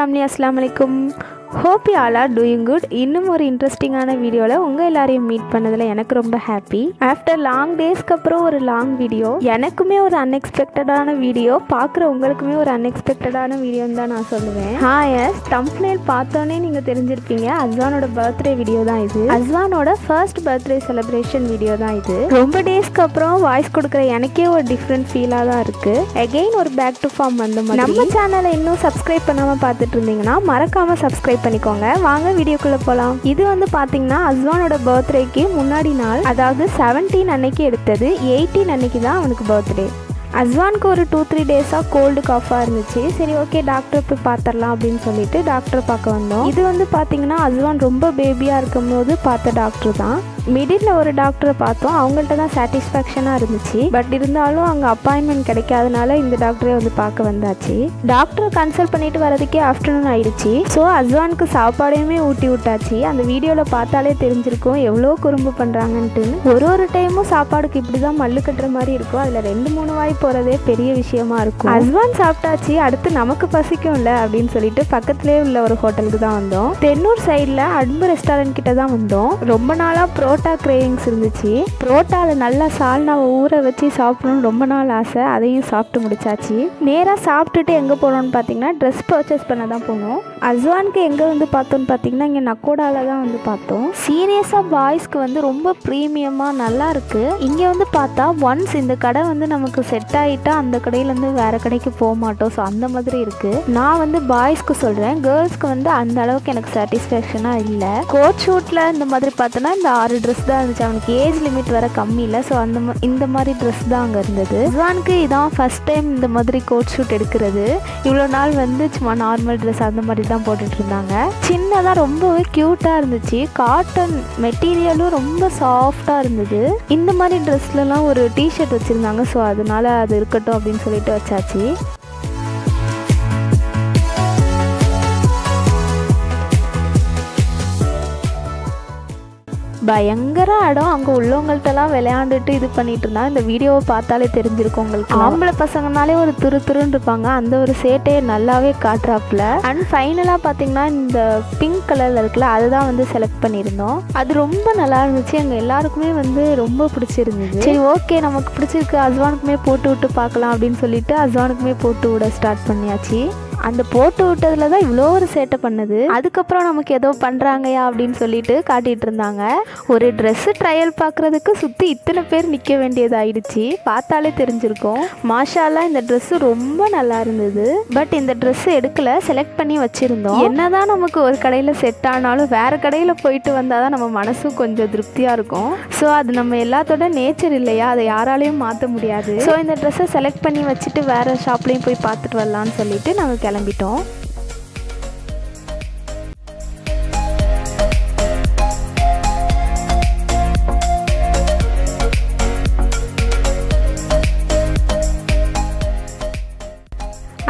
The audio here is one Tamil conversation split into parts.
family, assalamu alaikum. Hope you all are doing good. இன்னும் ஒரு இன்ட்ரெஸ்டிங்கான வீடியோவில் உங்கள் எல்லாரையும் மீட் பண்ணதில் எனக்கு ரொம்ப ஹாப்பி. ஆஃப்டர் லாங் டேஸ்க்கு அப்புறம் ஒரு லாங் வீடியோ, எனக்குமே ஒரு அன்எக்ஸ்பெக்டடான வீடியோ, பார்க்குற உங்களுக்குமே ஒரு அன்எக்ஸ்பெக்டடான வீடியோன்னு தான் நான் சொல்லுவேன். எஸ், தம்ப்நெயில் பார்த்தோன்னே நீங்கள் தெரிஞ்சிருப்பீங்க, அஸ்வானோட பர்த்டே வீடியோ தான் இது. அஸ்வானோட ஃபர்ஸ்ட் பர்த்டே செலிப்ரேஷன் வீடியோ தான் இது. ரொம்ப டேஸ்க்கு அப்புறம் வாய்ஸ் கொடுக்குற எனக்கே ஒரு டிஃப்ரெண்ட் ஃபீலாக தான் இருக்குது. அகெயின் ஒரு பேக் டு ஃபார்ம் வந்த மாதிரி. நம்ம சேனலை இன்னும் சப்ஸ்கிரைப் பண்ணாமல் பார்த்துட்டு இருந்தீங்கன்னா மறக்காமல் சப்ஸ்கிரைப் பண்ணிக்கோங்க. வாங்க வீடியோக்குள்ள போலாம். இது வந்து பாத்தீங்கன்னா அஸ்வானோட பர்த்டேக்கு முன்னாடி நாள், அதாவது 17 அன்னைக்கு எடுத்தது. 18 அன்னைக்கு தான் அவனுக்கு பர்த்டே. அஸ்வானுக்கு ஒரு 2-3 டேஸாக கோல்டு காஃபாக இருந்துச்சு. சரி, ஓகே, டாக்டர் போய் பார்த்துடலாம் அப்படின்னு சொல்லிட்டு டாக்டர் பார்க்க வந்தோம். இது வந்து பார்த்தீங்கன்னா அஸ்வான் ரொம்ப பேபியாக இருக்கும் போது பார்த்த டாக்டர் தான். மிடில் ஒரு டாக்டரை பார்த்தோம், அவங்கள்ட்ட தான் சாட்டிஸ்ஃபேக்ஷனாக இருந்துச்சு. பட் இருந்தாலும் அங்கே அப்பாயின்மெண்ட் கிடைக்காதனால இந்த டாக்டரே வந்து பார்க்க வந்தாச்சு. டாக்டரை கன்சல்ட் பண்ணிட்டு வரதுக்கே ஆஃப்டர்நூன் ஆயிடுச்சு. ஸோ அஸ்வானுக்கு சாப்பாடையுமே ஊட்டி விட்டாச்சு. அந்த வீடியோவில் பார்த்தாலே தெரிஞ்சிருக்கும் எவ்வளோ குறும்பு பண்ணுறாங்கன்ட்டு. ஒரு டைமும் சாப்பாடுக்கு இப்படி தான் மல்லு கட்டுற மாதிரி இருக்கும். அதில் 2-3 வாய் போகிறதே பெரிய விஷயமா இருக்கும். அஸ்வான் சாப்பிட்டாச்சு, அடுத்து நமக்கு பசிக்கும்ல அப்படின்னு சொல்லிட்டு பக்கத்துலேயே உள்ள ஒரு ஹோட்டலுக்கு தான் வந்தோம். தென்னூர் சைடில் அன்பு ரெஸ்டாரண்ட் கிட்ட தான் வந்தோம். ரொம்ப நாளாக புரோட்டா கிரேவிங்ஸ் இருந்துச்சு. புரோட்டாவில் நல்லா சால்னாவை ஊற வச்சு சாப்பிடணும்னு ரொம்ப நாள் ஆசை. அதையும் சாப்பிட்டு முடிச்சாச்சு. நேராக சாப்பிட்டுட்டு எங்கே போனோம்னு பார்த்தீங்கன்னா ட்ரெஸ் பர்ச்சேஸ் பண்ண தான் போனோம். அஸ்வானுக்கு எங்கே வந்து பார்த்தோன்னு பார்த்தீங்கன்னா இங்கே நக்கோடாவில் தான் வந்து பார்த்தோம். சீரியஸாக பாய்ஸ்க்கு வந்து ரொம்ப ப்ரீமியமாக நல்லா இருக்குது. இங்கே வந்து பார்த்தா ஒன்ஸ் இந்த கடை வந்து நமக்கு செட் ஆகிட்டா அந்த கடையிலேருந்து வேறு கடைக்கு போக மாட்டோம். ஸோ அந்த மாதிரி இருக்குது. நான் வந்து பாய்ஸ்க்கு சொல்கிறேன், கேர்ள்ஸ்க்கு வந்து அந்த அளவுக்கு எனக்கு சாட்டிஸ்ஃபேக்ஷனாக இல்லை. கோட் ஷூட்டில் இந்த மாதிரி பார்த்தோன்னா இந்த 6 ட்ரெஸ் தான் இருந்துச்சு. அவனுக்கு ஏஜ் லிமிட் வர கம்மி இல்லை. ஸோ இந்த மாதிரி ட்ரெஸ் தான் அங்கே இருந்தது. அஸ்வானுக்கு இதான் ஃபஸ்ட் டைம் இந்த மாதிரி கோட் ஷூட் எடுக்கிறது. இவ்வளோ நாள் வந்து சும்மா நார்மல் ட்ரெஸ் அந்த மாதிரி தான் போட்டுட்டு இருந்தாங்க. சின்னதாக ரொம்பவே க்யூட்டாக இருந்துச்சு. காட்டன் மெட்டீரியலும் ரொம்ப சாஃப்டாக இருந்தது. இந்த மாதிரி ட்ரெஸ்லலாம் ஒரு டிஷர்ட் வச்சுருந்தாங்க. ஸோ அதனால அது இருக்கட்டும் அப்படின்னு சொல்லிட்டு வச்சாச்சு. பயங்கர இடம். அங்கே உள்ளவங்கள்ட்டெல்லாம் விளையாண்டுட்டு இது பண்ணிட்டு இருந்தா. இந்த வீடியோவை பார்த்தாலே தெரிஞ்சிருக்கும் உங்களுக்கு. ஆம்பளை பசங்கனாலே ஒரு துருன்னு இருப்பாங்க. அந்த ஒரு சேட்டையை நல்லாவே காட்டுறாப்புல. அண்ட் ஃபைனலாக பார்த்தீங்கன்னா இந்த பிங்க் கலரில் இருக்குல்ல, அதுதான் வந்து செலக்ட் பண்ணியிருந்தோம். அது ரொம்ப நல்லா இருந்துச்சு. எங்கள் எல்லாருக்குமே வந்து ரொம்ப பிடிச்சிருந்துச்சு. சரி, ஓகே, நமக்கு பிடிச்சிருக்கு, அஸ்வானுக்குமே போட்டு விட்டு பார்க்கலாம் அப்படின்னு சொல்லிட்டு அஸ்வானுக்குமே போட்டு விட ஸ்டார்ட் பண்ணியாச்சு. அந்த போட்டு விட்டதுல தான் இவ்வளோ ஒரு சேட்டை பண்ணுது. அதுக்கப்புறம் நமக்கு ஏதோ பண்ணுறாங்கயா அப்படின்னு சொல்லிட்டு காட்டிகிட்டு இருந்தாங்க. ஒரு ட்ரெஸ்ஸு ட்ரையல் பார்க்குறதுக்கு சுற்றி இத்தனை பேர் நிற்க வேண்டியதாகிடுச்சு. பார்த்தாலே தெரிஞ்சிருக்கும். மாஷால்லாம் இந்த ட்ரெஸ்ஸு ரொம்ப நல்லா இருந்தது. பட் இந்த ட்ரெஸ்ஸு எடுக்கலை, செலக்ட் பண்ணி வச்சுருந்தோம். என்னதான் நமக்கு ஒரு கடையில் செட் ஆனாலும் வேறு கடையில் போயிட்டு வந்தால் தான் நம்ம மனசும் கொஞ்சம் திருப்தியாக இருக்கும். ஸோ அது நம்ம எல்லாத்தோட நேச்சர் இல்லையா, அதை யாராலையும் மாற்ற முடியாது. ஸோ இந்த ட்ரெஸ்ஸை செலக்ட் பண்ணி வச்சுட்டு வேறு ஷாப்லேயும் போய் பார்த்துட்டு வரலான்னு சொல்லிட்டு நாங்கள் கிளம்பிட்டோம்.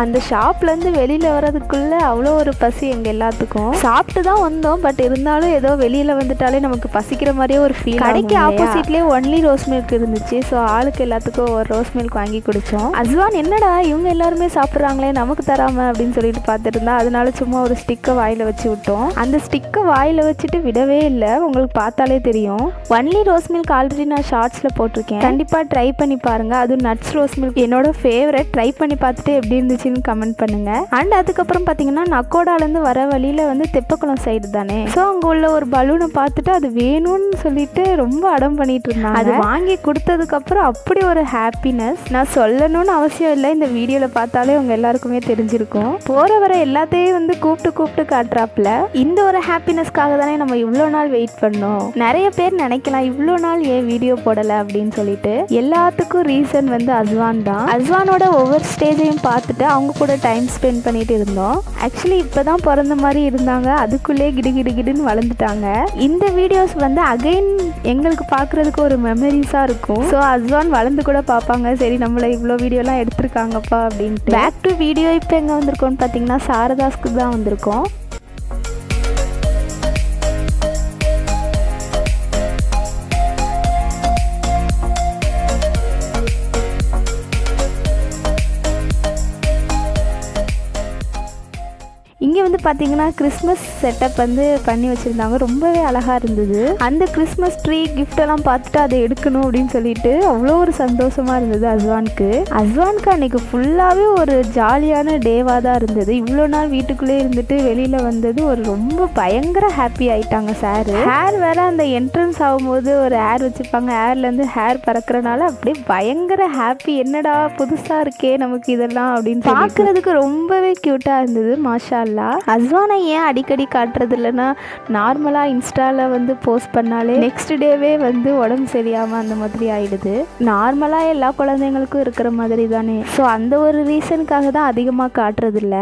அந்த ஷாப்லேருந்து வெளியில் வர்றதுக்குள்ளே அவ்வளோ ஒரு பசி எங்கள் எல்லாத்துக்கும். சாப்பிட்டு தான் வந்தோம். பட் இருந்தாலும் ஏதோ வெளியில் வந்துட்டாலே நமக்கு பசிக்கிற மாதிரியே ஒரு ஃபீல். கடைக்கு ஆப்போசிட்லேயே ஒன்லி ரோஸ் மில்க் இருந்துச்சு. ஸோ ஆளுக்கு எல்லாத்துக்கும் ஒரு ரோஸ் மில்க் வாங்கி குடித்தோம். அஸ்வான் என்னடா இவங்க எல்லாருமே சாப்பிட்றாங்களே நமக்கு தராமல் அப்படின்னு சொல்லிட்டு பார்த்துட்டு இருந்தா. அதனால சும்மா ஒரு ஸ்டிக்கை வாயில் வச்சு விட்டோம். அந்த ஸ்டிக்கை வாயில் வச்சுட்டு விடவே இல்லை. உங்களுக்கு பார்த்தாலே தெரியும். ஒன்லி ரோஸ் மில்க் ஆல்ரெடி நான் ஷார்ட்ஸில் போட்டிருக்கேன். கண்டிப்பாக ட்ரை பண்ணி பாருங்கள். அதுவும் நட்ஸ் ரோஸ் மில்க் என்னோட ஃபேவரட். ட்ரை பண்ணி பார்த்துட்டு எப்படி இருந்துச்சு கமெண்ட் பண்ணுங்க. அண்ட் அதுக்கப்புறம் பார்த்தீங்கன்னா நக்கோடாலேருந்து வர வழியில் வந்து தெப்பக்குளம் சைடு தானே. ஸோ அங்கே உள்ள ஒரு பலூனை பார்த்துட்டு அது வேணும்னு சொல்லிட்டு ரொம்ப அடம் பண்ணிட்டு இருந்தாங்க. அது வாங்கி கொடுத்ததுக்கப்புறம் அப்படி ஒரு ஹாப்பினஸ். நான் சொல்லணும்னு அவசியம் இல்லை, இந்த வீடியோவில் பார்த்தாலே உங்கள் எல்லாருக்குமே தெரிஞ்சிருக்கும். போகிற வர எல்லாத்தையும் வந்து கூப்பிட்டு காட்டுறாப்புல. இந்த ஒரு ஹாப்பினஸ்க்காக தானே நம்ம இவ்வளோ நாள் வெயிட் பண்ணோம். நிறைய பேர் நினைக்கலாம் இவ்வளோ நாள் ஏன் வீடியோ போடலை அப்படின்னு சொல்லிட்டு. எல்லாத்துக்கும் ரீசன் வந்து அஸ்வான் தான். அஸ்வானோட ஒவ்வொரு ஸ்டேஜையும் பார்த்துட்டு அவங்க கூட டைம் ஸ்பெண்ட் பண்ணிட்டு இருந்தோம். ஆக்சுவலி இப்போ தான் பிறந்த மாதிரி இருந்தாங்க. அதுக்குள்ளே கிடுன்னு வளர்ந்துட்டாங்க. இந்த வீடியோஸ் வந்து அகைன் எங்களுக்கு பார்க்குறதுக்கு ஒரு மெமரிஸாக இருக்கும். ஸோ அஸ்வான் வளர்ந்து கூட பார்ப்பாங்க, சரி நம்மளை இவ்வளோ வீடியோலாம் எடுத்திருக்காங்கப்பா அப்படின்ட்டு. பேக் டு வீடியோ இப்போ எங்கே வந்திருக்கோன்னு பார்த்தீங்கன்னா சாரதாஸ்க்கு தான் வந்திருக்கோம். பார்த்தீங்கன்னா கிறிஸ்மஸ் செட்டப் வந்து பண்ணி வச்சுருந்தாங்க. ரொம்பவே அழகாக இருந்தது. அந்த கிறிஸ்மஸ் ட்ரீ கிஃப்டெல்லாம் பார்த்துட்டு அதை எடுக்கணும் அப்படின்னு சொல்லிட்டு அவ்வளோ ஒரு சந்தோஷமாக இருந்தது அஸ்வானுக்கு. அன்னைக்கு ஃபுல்லாகவே ஒரு ஜாலியான டேவாக தான் இருந்தது. இவ்வளோ நாள் வீட்டுக்குள்ளே இருந்துட்டு வெளியில் வந்தது ஒரு ரொம்ப பயங்கர ஹாப்பி ஆகிட்டாங்க சார். ஹேர் வேறு அந்த என்ட்ரன்ஸ் ஆகும்போது ஒரு ஹேர் வச்சுருப்பாங்க, ஹேர்லேருந்து ஹேர் பறக்கிறனால அப்படியே பயங்கர ஹாப்பி. என்னடா புதுசாக இருக்கே நமக்கு இதெல்லாம் அப்படின்னு பார்க்குறதுக்கு ரொம்பவே க்யூட்டாக இருந்தது. மாஷா அல்லாஹ். அஸ்வானை ஏன் அடிக்கடி காட்டுறது இல்லைன்னா, நார்மலாக இன்ஸ்டாவில் வந்து போஸ்ட் பண்ணாலே நெக்ஸ்ட் டேவே வந்து உடம்பு சரியாமல் அந்த மாதிரி ஆயிடுது. நார்மலாக எல்லா குழந்தைங்களுக்கும் இருக்கிற மாதிரி தானே. ஸோ அந்த ஒரு ரீசனுக்காக தான் அதிகமாக காட்டுறதில்ல.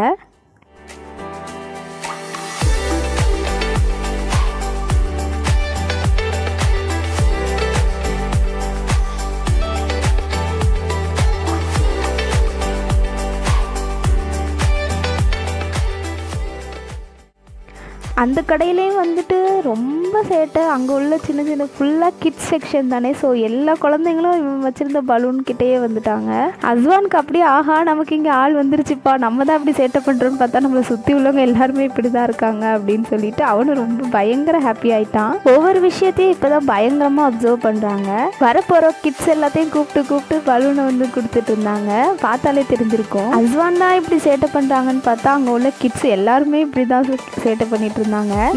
அந்த கடையிலையும் வந்துட்டு ரொம்ப சேட்டை. அங்கே உள்ள சின்ன சின்ன ஃபுல்லாக கிட்ஸ் செக்ஷன் தானே. ஸோ எல்லா குழந்தைங்களும் இவன் வச்சுருந்த பலூன் கிட்டேயே வந்துட்டாங்க. அஸ்வானுக்கு அப்படியே ஆஹா நமக்கு இங்கே ஆள் வந்துருச்சுப்பா, நம்ம தான் அப்படி சேட்டை பண்ணுறோன்னு பார்த்தா நம்மளை சுற்றி உள்ளவங்க எல்லாருமே இப்படி தான் இருக்காங்க அப்படின்னு சொல்லிட்டு அவனும் ரொம்ப பயங்கர ஹாப்பி ஆகிட்டான். ஒவ்வொரு விஷயத்தையும் இப்போ தான் பயங்கரமாக அப்சர்வ் பண்ணுறாங்க. வரப்போகிற கிட்ஸ் எல்லாத்தையும் கூப்பிட்டு பலூனை வந்து கொடுத்துட்டு இருந்தாங்க. பார்த்தாலே தெரிஞ்சிருக்கும். அஸ்வான் தான் இப்படி சேட்டை பண்ணுறாங்கன்னு பார்த்தா அங்கே உள்ள கிட்ஸ் எல்லாருமே இப்படி தான் சேட்டை பண்ணிட்டு இருந்தாங்க.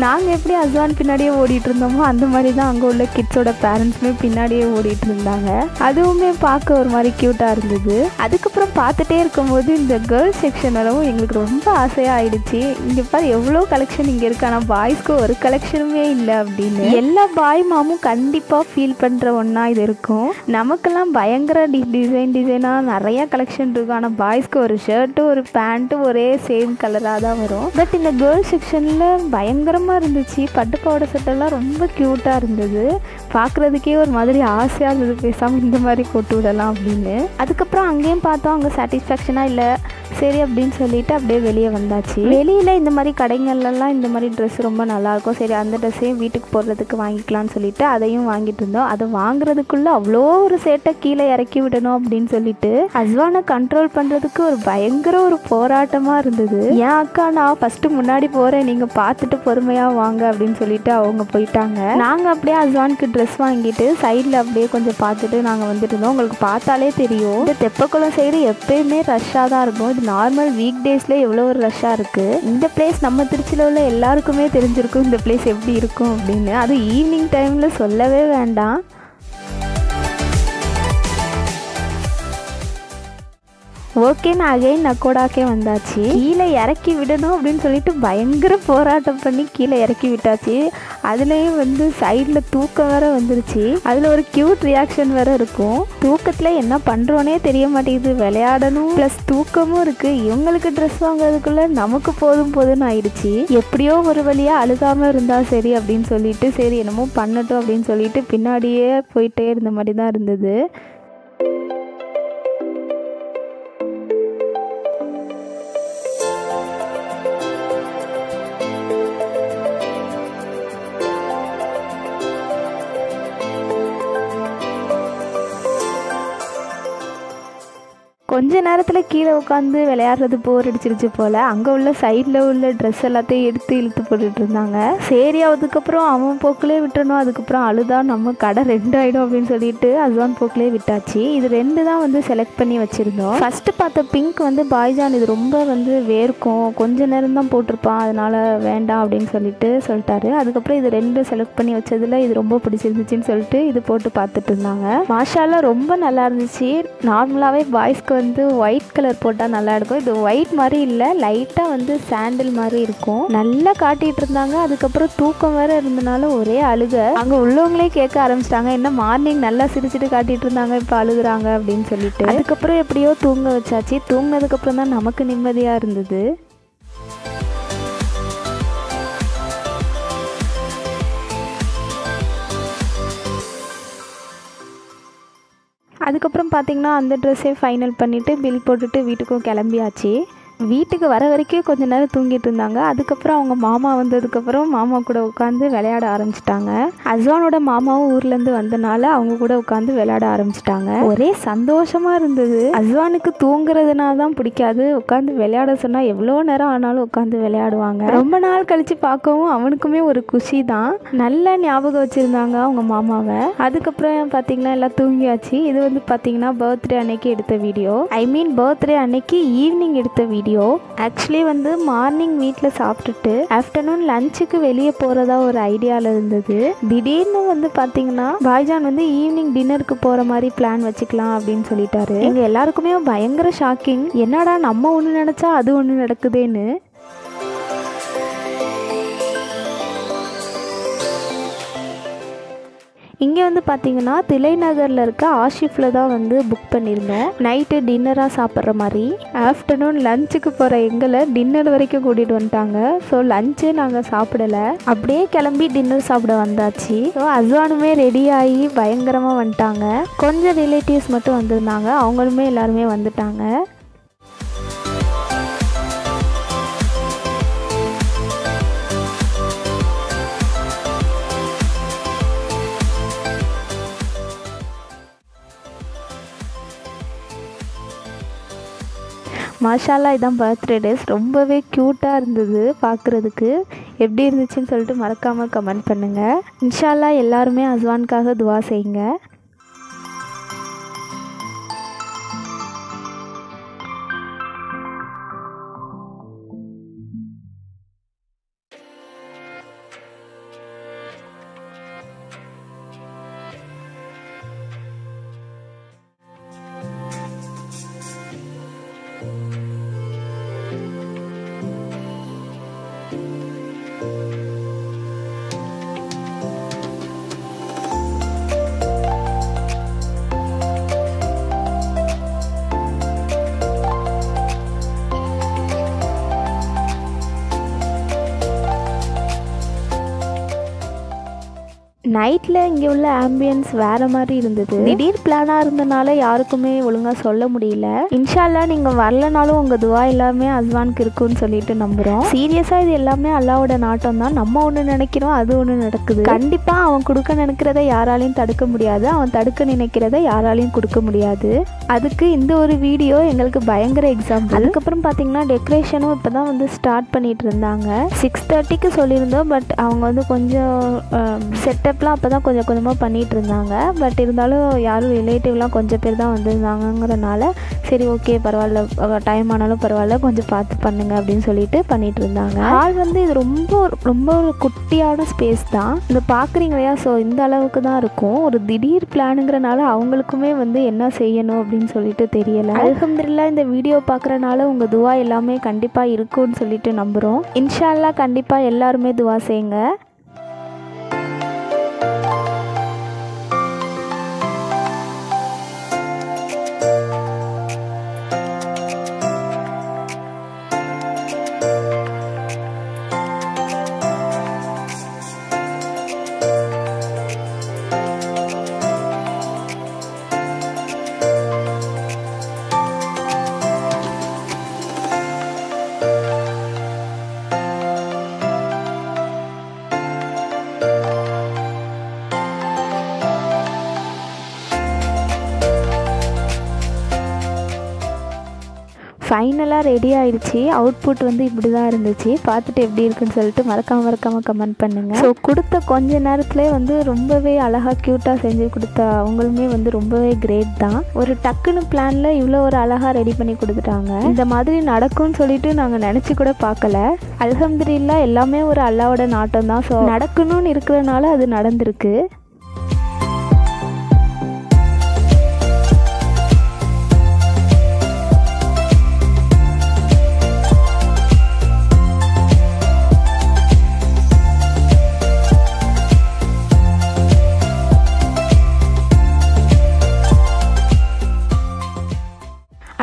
நாங்கள் எப்படி அஸ்வான் பின்னாடியே ஓடிட்டு இருந்தோமோ அந்த மாதிரி தான் அங்கே உள்ள கிட்ஸோட பேரண்ட்ஸுமே பின்னாடியே ஓடிட்டு இருந்தாங்க. அதுவுமே பார்க்க ஒரு மாதிரி க்யூட்டாக இருந்தது. அதுக்கப்புறம் பார்த்துட்டே இருக்கும்போது இந்த கேர்ள்ஸ் செக்ஷன் வரவும் எங்களுக்கு ரொம்ப ஆசையாக ஆயிடுச்சு. இங்கே பாரு எவ்வளோ கலெக்ஷன் இங்கே இருக்கு, ஆனால் பாய்ஸ்க்கு ஒரு கலெக்ஷனுமே இல்லை அப்படின்னு. எல்லா பாய் மாமும் கண்டிப்பாக ஃபீல் பண்ணுற ஒன்றா இது இருக்கும். நமக்கெல்லாம் பயங்கர டிசைனாக நிறையா கலெக்ஷன் இருக்கும், ஆனால் பாய்ஸ்க்கு ஒரு ஷர்ட்டு ஒரு பேண்ட்டு ஒரே சேம் கலராக தான் வரும். பட் இந்த கேர்ள்ஸ் செக்ஷனில் பயங்கரமாக இருந்துச்சு. பட்டுப்பாவோட செட்டெல்லாம் ரொம்ப க்யூட்டாக இருந்தது. பார்க்குறதுக்கே ஒரு மாதிரி ஆசையாக இருந்தது, பேசாமல் இந்த மாதிரி போட்டு விடலாம் அப்படின்னு. அதுக்கப்புறம் அங்கேயும் பார்த்தோம், அங்கே சாட்டிஸ்ஃபேக்ஷனாக இல்லை சரி அப்படின்னு சொல்லிட்டு அப்படியே வெளியே வந்தாச்சு. வெளியில் இந்த மாதிரி கடைங்கள்லாம் இந்த மாதிரி ட்ரெஸ் ரொம்ப நல்லாயிருக்கும். சரி அந்த ட்ரெஸ்ஸையும் வீட்டுக்கு போடுறதுக்கு வாங்கிக்கலாம்னு சொல்லிட்டு அதையும் வாங்கிட்டு இருந்தோம். அதை வாங்குறதுக்குள்ளே அவ்வளோ ஒரு சேட்டை கீழே இறக்கி விடணும் அப்படின்னு சொல்லிட்டு அஸ்வானை கண்ட்ரோல் பண்ணுறதுக்கு ஒரு பயங்கர ஒரு போராட்டமாக இருந்தது. ஏன் அக்கா நான் ஃபஸ்ட்டு முன்னாடி போகிறேன், நீங்கள் பார்த்துட்டு பொறுமையாக வாங்க அப்படின்னு சொல்லிட்டு அவங்க போயிட்டாங்க. நாங்கள் அப்படியே அஸ்வானுக்கு ட்ரெஸ் வாங்கிட்டு சைடில் அப்படியே கொஞ்சம் பார்த்துட்டு நாங்கள் வந்துட்டு இருந்தோம். உங்களுக்கு பார்த்தாலே தெரியும் இந்த தெப்பக்குளம் சைடு எப்பயுமே ரஷ்ஷாக தான் இருக்கும். இது நார்மல் வீக் டேஸில் எவ்வளோ ஒரு ரஷ்ஷாக இருக்குது. இந்த பிளேஸ் நம்ம திருச்சியில் உள்ள எல்லாருக்குமே தெரிஞ்சிருக்கும் இந்த பிளேஸ் எப்படி இருக்கும் அப்படின்னு. அது ஈவினிங் டைமில் சொல்லவே வேண்டாம். ஓகேன்னு அகைன் நக்கோடாக்கே வந்தாச்சு. கீழே இறக்கி விடணும் அப்படின்னு சொல்லிட்டு பயங்கர போராட்டம் பண்ணி கீழே இறக்கி விட்டாச்சு. அதுலேயும் வந்து சைடில் தூக்கம் வேற வந்துருச்சு. அதில் ஒரு க்யூட் ரியாக்ஷன் வேற இருக்கும். தூக்கத்தில் என்ன பண்ணுறோன்னே தெரிய மாட்டேங்குது. விளையாடணும் ப்ளஸ் தூக்கமும் இருக்குது. இவங்களுக்கு ட்ரெஸ் வாங்குறதுக்குள்ளே நமக்கு போதும்னு ஆயிடுச்சு. எப்படியோ ஒரு வழியாக அழுகாமல் இருந்தால் சரி அப்படின்னு சொல்லிட்டு சரி என்னமோ பண்ணட்டும் அப்படின்னு சொல்லிட்டு பின்னாடியே போயிட்டே இருந்த மாதிரி தான் இருந்தது. கொஞ்ச நேரத்தில் கீழே உட்காந்து விளையாடுறது போர் அடிச்சிருச்சு போல். அங்கே உள்ள சைடில் உள்ள ட்ரெஸ் எல்லாத்தையும் எடுத்து இழுத்து போட்டுட்டு இருந்தாங்க. சரி அதுக்கப்புறம் அவன் போக்கிலே விட்டுறணும், அதுக்கப்புறம் அழுதா நம்ம கடை 2 ஆகிடும் அப்படின்னு சொல்லிட்டு அஸ்வான் போக்கிலே விட்டாச்சு. இது 2 தான் வந்து செலக்ட் பண்ணி வச்சுருந்தோம். ஃபஸ்ட்டு பார்த்த பிங்க் வந்து பாய்ஜான் இது ரொம்ப வந்து வேர்க்கும், கொஞ்ச நேரம் தான் போட்டிருப்பான் அதனால் வேண்டாம் அப்படின்னு சொல்லிட்டாரு. அதுக்கப்புறம் இது 2 செலக்ட் பண்ணி வச்சதில் இது ரொம்ப பிடிச்சிருந்துச்சின்னு சொல்லிட்டு இது போட்டு பார்த்துட்டு இருந்தாங்க. மாஷால்லாம் ரொம்ப நல்லா இருந்துச்சு. நார்மலாகவே பாய்ஸ்க்கு வந்து ஒயிட் கலர் போட்டால் நல்லா இருக்கும். இது ஒயிட் மாதிரி இல்லை, லைட்டாக வந்து சாண்டில் மாதிரி இருக்கும். நல்லா காட்டிகிட்டு இருந்தாங்க. அதுக்கப்புறம் தூக்கம் வேற இருந்தனால ஒரே அழுக. அங்கே உள்ளவங்களே கேட்க ஆரம்பிச்சிட்டாங்க, என்ன மார்னிங் நல்லா சிரிச்சுட்டு காட்டிகிட்டு இருந்தாங்க இப்போ அழுகுறாங்க அப்படின்னு சொல்லிட்டு. அதுக்கப்புறம் எப்படியோ தூங்க வச்சாச்சு. தூங்கினதுக்கப்புறம் தான் நமக்கு நிம்மதியாக இருந்தது. அதுக்கப்புறம் பார்த்திங்கன்னா அந்த ட்ரெஸ்ஸே ஃபைனல் பண்ணிவிட்டு பில் போட்டுட்டு வீட்டுக்கும் கிளம்பியாச்சு. வீட்டுக்கு வர வரைக்கும் கொஞ்ச நேரம் தூங்கிட்டு இருந்தாங்க. அதுக்கப்புறம் அவங்க மாமா வந்ததுக்கப்புறம் மாமா கூட உட்காந்து விளையாட ஆரம்பிச்சிட்டாங்க. அஸ்வானோட மாமாவும் ஊர்லேருந்து வந்தனால அவங்க கூட உட்காந்து விளையாட ஆரம்பிச்சிட்டாங்க. ஒரே சந்தோஷமாக இருந்தது. அஸ்வானுக்கு தூங்குறதுனால தான் பிடிக்காது, உட்காந்து விளையாட சொன்னால் எவ்வளோ நேரம் ஆனாலும் உட்காந்து விளையாடுவாங்க. ரொம்ப நாள் கழித்து பார்க்கவும் அவனுக்குமே ஒரு குஷி தான். நல்ல ஞாபகம் வச்சுருந்தாங்க அவங்க மாமாவை. அதுக்கப்புறம் பார்த்தீங்கன்னா எல்லாம் தூங்கியாச்சு. இது வந்து பார்த்தீங்கன்னா பர்த்டே அன்னைக்கு எடுத்த வீடியோ. பர்த்டே அன்னைக்கு ஈவினிங் எடுத்த வீடியோ. ஆக்சுவலி வந்து மார்னிங் வீட்டில் சாப்பிட்டுட்டு ஆஃப்டர்நூன் லஞ்சுக்கு வெளியே போகிறதா ஒரு ஐடியாவில் இருந்தது. திடீர்னு வந்து பார்த்தீங்கன்னா பாய்ஜான் வந்து ஈவினிங் டின்னருக்கு போகிற மாதிரி பிளான் வச்சுக்கலாம் அப்படின்னு சொல்லிட்டாரு. எங்கள் எல்லாருக்குமே பயங்கர ஷாக்கிங். என்னடா நம்ம ஒன்று நினச்சா அது ஒன்று நடக்குதேன்னு. இங்கே வந்து பார்த்தீங்கன்னா திலைநகரில் இருக்க ஆஷிஃபில் தான் வந்து புக் பண்ணியிருந்தோம். நைட்டு டின்னராக சாப்பிட்ற மாதிரி. ஆஃப்டர்நூன் லஞ்சுக்கு போகிற எங்களை டின்னர் வரைக்கும் கூட்டிகிட்டு வந்துட்டாங்க. ஸோ லஞ்சு நாங்கள் சாப்பிடலை, அப்படியே கிளம்பி டின்னர் சாப்பிட வந்தாச்சு. ஸோ அஸ்வானுமே ரெடி ஆகி பயங்கரமாக வந்துட்டாங்க. கொஞ்சம் ரிலேட்டிவ்ஸ் மட்டும் வந்திருந்தாங்க, அவங்களுமே எல்லாருமே வந்துட்டாங்க. மாஷால்லா இதான் பர்த்டே டேஸ். ரொம்பவே க்யூட்டாக இருந்தது பார்க்குறதுக்கு. எப்படி இருந்துச்சுன்னு சொல்லிட்டு மறக்காமல் கமெண்ட் பண்ணுங்கள். இன்ஷால்லா எல்லாருமே அஸ்வானுக்காக துவா செய்யுங்க. நைட்டில் இங்கே உள்ள ஆம்பியன்ஸ் வேறு மாதிரி இருந்தது. திடீர் பிளானாக இருந்தனால யாருக்குமே ஒழுங்காக சொல்ல முடியல. இன்ஷால்லா நீங்கள் வரலனாலும் உங்கள் துவா எல்லாமே அஸ்வானுக்கு இருக்குன்னு சொல்லிட்டு நம்புகிறோம். சீரியஸாக இது எல்லாமே அல்லாவோட நாட்டம் தான். நம்ம ஒன்று நினைக்கிறோம், அது ஒன்று நடக்குது. கண்டிப்பாக அவன் கொடுக்க நினைக்கிறத யாராலையும் தடுக்க முடியாது, அவன் தடுக்க நினைக்கிறத யாராலையும் கொடுக்க முடியாது. அதுக்கு இந்த ஒரு வீடியோ எங்களுக்கு பயங்கர எக்ஸாம்பிள். அதுக்கப்புறம் பார்த்தீங்கன்னா டெக்கரேஷனும் இப்போ தான் வந்து ஸ்டார்ட் பண்ணிட்டு இருந்தாங்க. 6:30க்கு சொல்லியிருந்தோம். பட் அவங்க வந்து கொஞ்சம் செட்டப்லாம் அப்போ தான் கொஞ்சம் கொஞ்சமாக பண்ணிகிட்டு இருந்தாங்க. பட் இருந்தாலும் யாரும் ரிலேட்டிவ்லாம் கொஞ்சம் பேர் தான் வந்திருந்தாங்கங்கிறனால சரி ஓகே பரவாயில்ல, டைம் ஆனாலும் பரவாயில்ல, கொஞ்சம் பார்த்து பண்ணுங்க அப்படின்னு சொல்லிட்டு பண்ணிகிட்டு இருந்தாங்க. ஹால் வந்து இது ரொம்ப ரொம்ப ஒரு குட்டியான ஸ்பேஸ் தான். இந்த பார்க்குறீங்க இல்லையா? ஸோ இந்த அளவுக்கு தான் இருக்கும். ஒரு திடீர் பிளானுங்கிறனால அவங்களுக்குமே வந்து என்ன செய்யணும் அப்படின்னு சொல்லிட்டு தெரியலை. அல்ஹம்துலில்லாஹ் இந்த வீடியோ பார்க்குறனால உங்கள் துவா எல்லாமே கண்டிப்பாக இருக்கும்னு சொல்லிட்டு நம்புகிறோம். இன்ஷா அல்லாஹ் கண்டிப்பாக எல்லாருமே துவா செய்யுங்க. ஃபைனலாக ரெடி ஆகிடுச்சு. அவுட்புட் வந்து இப்படி தான் இருந்துச்சு. பார்த்துட்டு எப்படி இருக்குன்னு சொல்லிட்டு மறக்காமல் கமெண்ட் பண்ணுங்கள். ஸோ கொடுத்த கொஞ்ச நேரத்துலேயே வந்து ரொம்பவே அழகாக க்யூட்டாக செஞ்சு கொடுத்த அவங்களுமே வந்து ரொம்பவே கிரேட் தான். ஒரு டக்குன்னு பிளானில் இவ்வளோ ஒரு அழகாக ரெடி பண்ணி கொடுத்துட்டாங்க. இந்த மாதிரி நடக்கும்னு சொல்லிட்டு நாங்கள் நினச்சி கூட பார்க்கல. அல்ஹம்துலில்லாஹ் எல்லாமே ஒரு அல்லாவோட நாட்டம் தான். ஸோ நடக்கணும்னு இருக்கிறதுனால அது நடந்திருக்கு.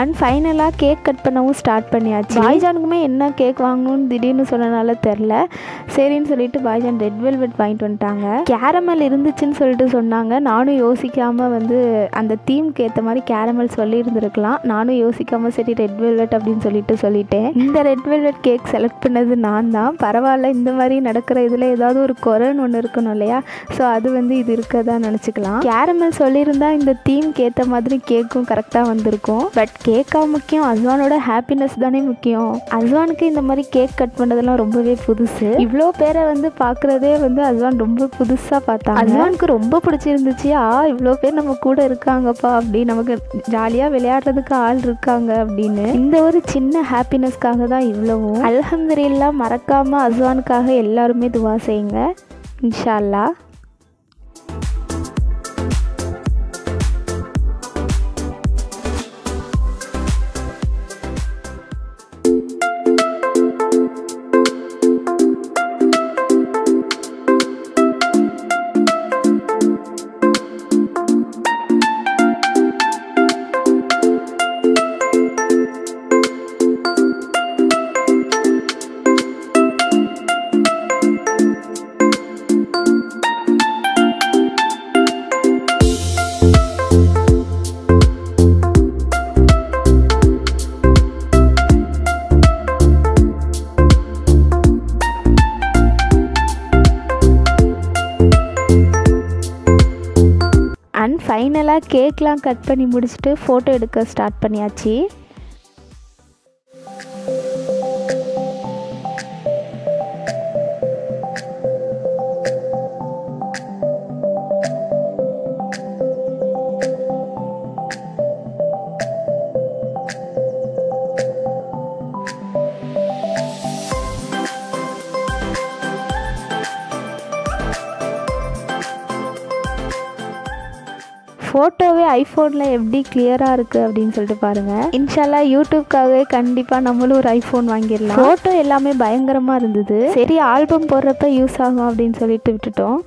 அண்ட் ஃபைனலாக கேக் கட் பண்ணவும் ஸ்டார்ட் பண்ணியாச்சு. பாய்ஜானுக்குமே என்ன கேக் வாங்கணும்னு திடீர்னு சொன்னனால தெரில, சரின்னு சொல்லிட்டு பாய்ஜான் ரெட் வெல்வெட் வாங்கிட்டு வந்துட்டாங்க. கேரமல் இருந்துச்சுன்னு சொல்லிட்டு சொன்னாங்க. நானும் யோசிக்காமல் அந்த தீம்க்கு ஏற்ற மாதிரி கேரமல் சொல்லியிருந்துருக்கலாம். நானும் யோசிக்காமல் சரி ரெட் வெல்வெட் அப்படின்னு சொல்லிட்டேன். இந்த ரெட் வெல்வெட் கேக் செலக்ட் பண்ணது நான் தான். பரவாயில்ல, இந்த மாதிரி நடக்கிற இதில் ஏதாவது ஒரு குறைன்னு ஒன்று இருக்கணும் இல்லையா? ஸோ அது இது இருக்கதான் நினச்சிக்கலாம். கேரமல் சொல்லியிருந்தா இந்த தீம்க்கு ஏற்ற மாதிரி கேக்கும் கரெக்டாக வந்திருக்கும். பட் கேக்கா முக்கியம், அஸ்வானோட ஹாப்பினஸ் தானே முக்கியம். அஸ்வானுக்கு இந்த மாதிரி கேக் கட் பண்ணதெல்லாம் ரொம்பவே புதுசு. இவ்வளோ பேரை பார்க்குறதே அஸ்வான் ரொம்ப புதுசாக பார்த்தாங்க. அஸ்வானுக்கு ரொம்ப பிடிச்சிருந்துச்சு. இவ்வளோ பேர் நம்ம கூட இருக்காங்கப்பா, அப்படி நமக்கு ஜாலியாக விளையாடுறதுக்கு ஆள் இருக்காங்க அப்படின்னு. இந்த ஒரு சின்ன ஹாப்பினஸ்க்காக தான் இவ்வளவும். அல்ஹம்துலில்லாஹ், மறக்காமல் அஸ்வானுக்காக எல்லாருமே துவா செய்யுங்க இன்ஷா அல்லாஹ். அண்ட் ஃபைனலாக கேக்லாம் கட் பண்ணி முடிச்சுட்டு ஃபோட்டோ எடுக்க ஸ்டார்ட் பண்ணியாச்சு. ஃபோட்டோவே ஐஃபோனில் எப்படி கிளியராக இருக்குது அப்படின்னு சொல்லிட்டு பாருங்கள். இன்ஷால்லா யூடியூப்காகவே கண்டிப்பாக நம்மளும் ஒரு ஐஃபோன் வாங்கிடலாம். ஃபோட்டோ எல்லாமே பயங்கரமாக இருந்தது. சரி, ஆல்பம் போடுறப்ப யூஸ் ஆகும் அப்படின்னு சொல்லிட்டு விட்டுட்டோம்.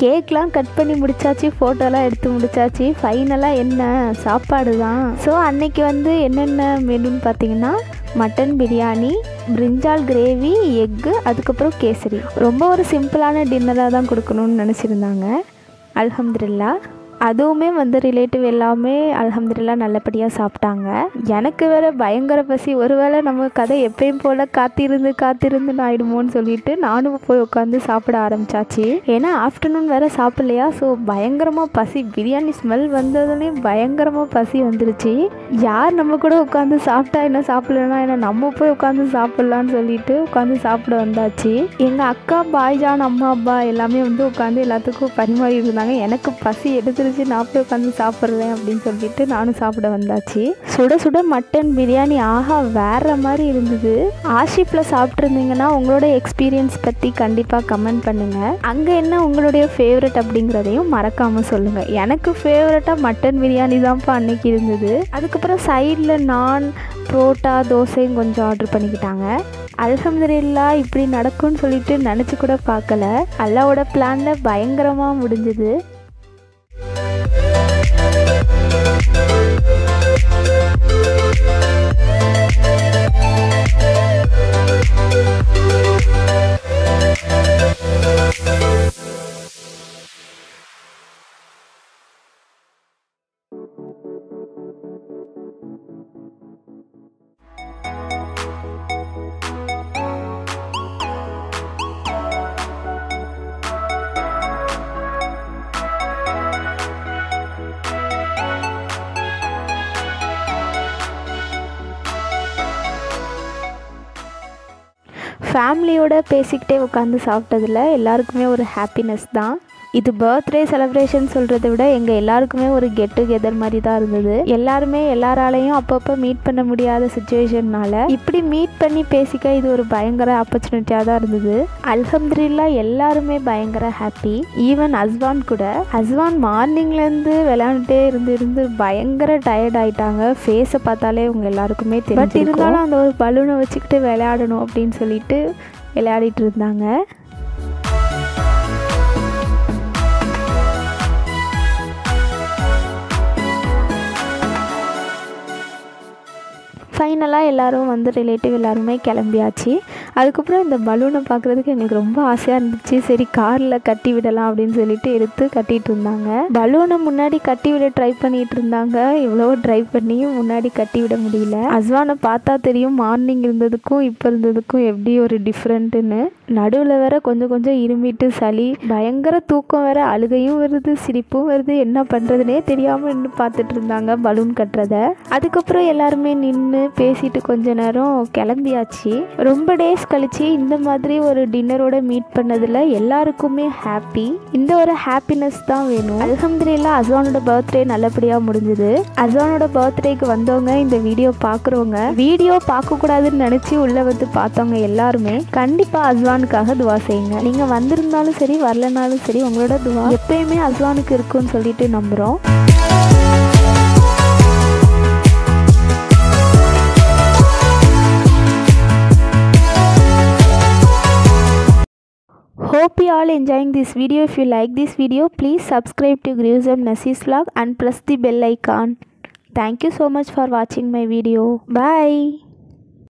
கேக்லாம் கட் பண்ணி முடிச்சாச்சு, ஃபோட்டோலாம் எடுத்து முடிச்சாச்சு. ஃபைனலாக என்ன சாப்பாடு தான். ஸோ அன்னைக்கு என்னென்ன மெனுன்னு பார்த்தீங்கன்னா, மட்டன் பிரியாணி, பிரிஞ்சால் கிரேவி, எக்கு, அதுக்கப்புறம் கேசரி. ரொம்ப ஒரு சிம்பிளான டின்னராக தான் கொடுக்கணும்னு நினச்சிருந்தாங்க. அல்ஹம்துலில்லாஹ், அதுவுமே ரிலேட்டிவ் எல்லாமே அல்ஹம்துலில்லாஹ் நல்லபடியாக சாப்பிட்டாங்க. எனக்கு வேறு பயங்கர பசி. ஒருவேளை நம்ம கதை எப்பயும் போல் காத்திருந்து ஆயிடுமோன்னு சொல்லிட்டு நானும் போய் உட்காந்து சாப்பிட ஆரம்பித்தாச்சு. ஏன்னா ஆஃப்டர்நூன் வேறு சாப்பிட்லையா. ஸோ பயங்கரமாக பசி. பிரியாணி ஸ்மெல் வந்ததுலேயும் பயங்கரமாக பசி வந்துருச்சு. யார் நம்ம கூட உட்காந்து சாப்பிட்டா என்ன, சாப்பிட்லன்னா என்ன, நம்ம போய் உட்காந்து சாப்பிட்லான்னு சொல்லிட்டு உட்காந்து சாப்பிட வந்தாச்சு. எங்கள் அக்கா, பாய்ஜான், அம்மா, அப்பா எல்லாமே உட்காந்து எல்லாத்துக்கும் பரிமாறி இருந்தாங்க. எனக்கு பசி எடுத்துருச்சு. இருந்துச்சு, நான் போய் உட்காந்து சாப்பிட்றேன் அப்படின்னு சொல்லிட்டு நானும் சாப்பிட வந்தாச்சு. சுட சுட மட்டன் பிரியாணி ஆஹா வேறு மாதிரி இருந்தது. ஆஷிப்பில் சாப்பிட்ருந்தீங்கன்னா உங்களோட எக்ஸ்பீரியன்ஸ் பற்றி கண்டிப்பாக கமெண்ட் பண்ணுங்கள். அங்கே என்ன உங்களுடைய ஃபேவரட் அப்படிங்கிறதையும் மறக்காமல் சொல்லுங்கள். எனக்கு ஃபேவரட்டாக மட்டன் பிரியாணி தான்ப்பா அன்னைக்கு இருந்தது. அதுக்கப்புறம் சைடில் நான் புரோட்டா தோசையும் கொஞ்சம் ஆர்டர் பண்ணிக்கிட்டாங்க. அல்ஹம்துலில்லாஹ் இப்படி நடக்கும்னு சொல்லிட்டு நினச்சி கூட பார்க்கல. அல்லாவோட பிளானில் பயங்கரமாக முடிஞ்சுது. ஃபேமிலியோடு பேசிக்கிட்டே உட்காந்து சாப்பிட்டதில் எல்லாருக்குமே ஒரு ஹாப்பினஸ் தான். இது பர்த்டே செலிப்ரேஷன் சொல்கிறத விட எங்கள் எல்லாருக்குமே ஒரு கெட் டுகெதர் மாதிரி தான் இருந்தது. எல்லாருமே எல்லாராலையும் அப்பப்போ மீட் பண்ண முடியாத சுச்சுவேஷன்னால இப்படி மீட் பண்ணி பேசிக்க இது ஒரு பயங்கர ஆப்பர்ச்சுனிட்டியாக தான் இருந்தது. அல்ஹம்துலில்லாஹ் எல்லாருமே பயங்கர ஹாப்பி. ஈவன் அஸ்வான் கூட. அஸ்வான் மார்னிங்லேருந்து விளையாண்டுட்டே இருந்து பயங்கர டயர்ட் ஆகிட்டாங்க. ஃபேஸை பார்த்தாலே உங்கள் எல்லாருக்குமே தெரியும். பட் இருந்தாலும் அந்த ஒரு பலூனை வச்சுக்கிட்டு விளையாடணும் அப்படின்னு சொல்லிட்டு விளையாடிட்டு இருந்தாங்க. ஃபைனலாக எல்லோரும் வந்து ரிலேட்டிவ் எல்லாருமே கிளம்பியாச்சு. அதுக்கப்புறம் இந்த பலூனை பார்க்குறதுக்கு எங்களுக்கு ரொம்ப ஆசையாக இருந்துச்சு. சரி காரில் கட்டி விடலாம் அப்படின்னு சொல்லிட்டு எடுத்து கட்டிகிட்டு இருந்தாங்க. பலூனை முன்னாடி கட்டி விட ட்ரை பண்ணிகிட்டு இருந்தாங்க. இவ்வளோ ட்ரை பண்ணியும் முன்னாடி கட்டி விட முடியல. அஸ்வானை பார்த்தா தெரியும் மார்னிங் இருந்ததுக்கும் இப்போ இருந்ததுக்கும் எப்படி ஒரு டிஃப்ரெண்ட்டுன்னு. நடுவில் வேற கொஞ்சம் இருமிட்டு சளி, பயங்கர தூக்கம் வேற, அழுகையும் வருது சிரிப்பும் வருது. என்ன பண்ணுறதுனே தெரியாமல் நின்று பார்த்துட்டு இருந்தாங்க பலூன் கட்டுறதை. அதுக்கப்புறம் எல்லாருமே நின்று பேசிட்டு கொஞ்ச நேரம் கிளம்பியாச்சு. ரொம்ப டேஸ் கழிச்சு இந்த மாதிரி ஒரு டின்னரோட மீட் பண்ணதில் எல்லாருக்குமே ஹாப்பி. இந்த ஒரு ஹாப்பினஸ் தான் வேணும். அல்ஹம்துலில்லாஹ் அஸ்வானோட பர்த்டே நல்லபடியாக முடிஞ்சுது. அஸ்வானோட பர்த்டேக்கு வந்தவங்க, இந்த வீடியோ பார்க்குறவங்க, வீடியோ பார்க்கக்கூடாதுன்னு நினச்சி உள்ளே வந்து பார்த்தவங்க எல்லாருமே கண்டிப்பாக அஸ்வானுக்காக துவா செய்யுங்க. நீங்கள் வந்திருந்தாலும் சரி வரலனாலும் சரி உங்களோட துவா எப்பயுமே அஸ்வானுக்கு இருக்குன்னு சொல்லிட்டு நம்புகிறோம். Hope you all enjoying this video. If you like this video, please subscribe to Grewsome Nasees Vlog and press the bell icon. Thank you so much for watching my video. Bye.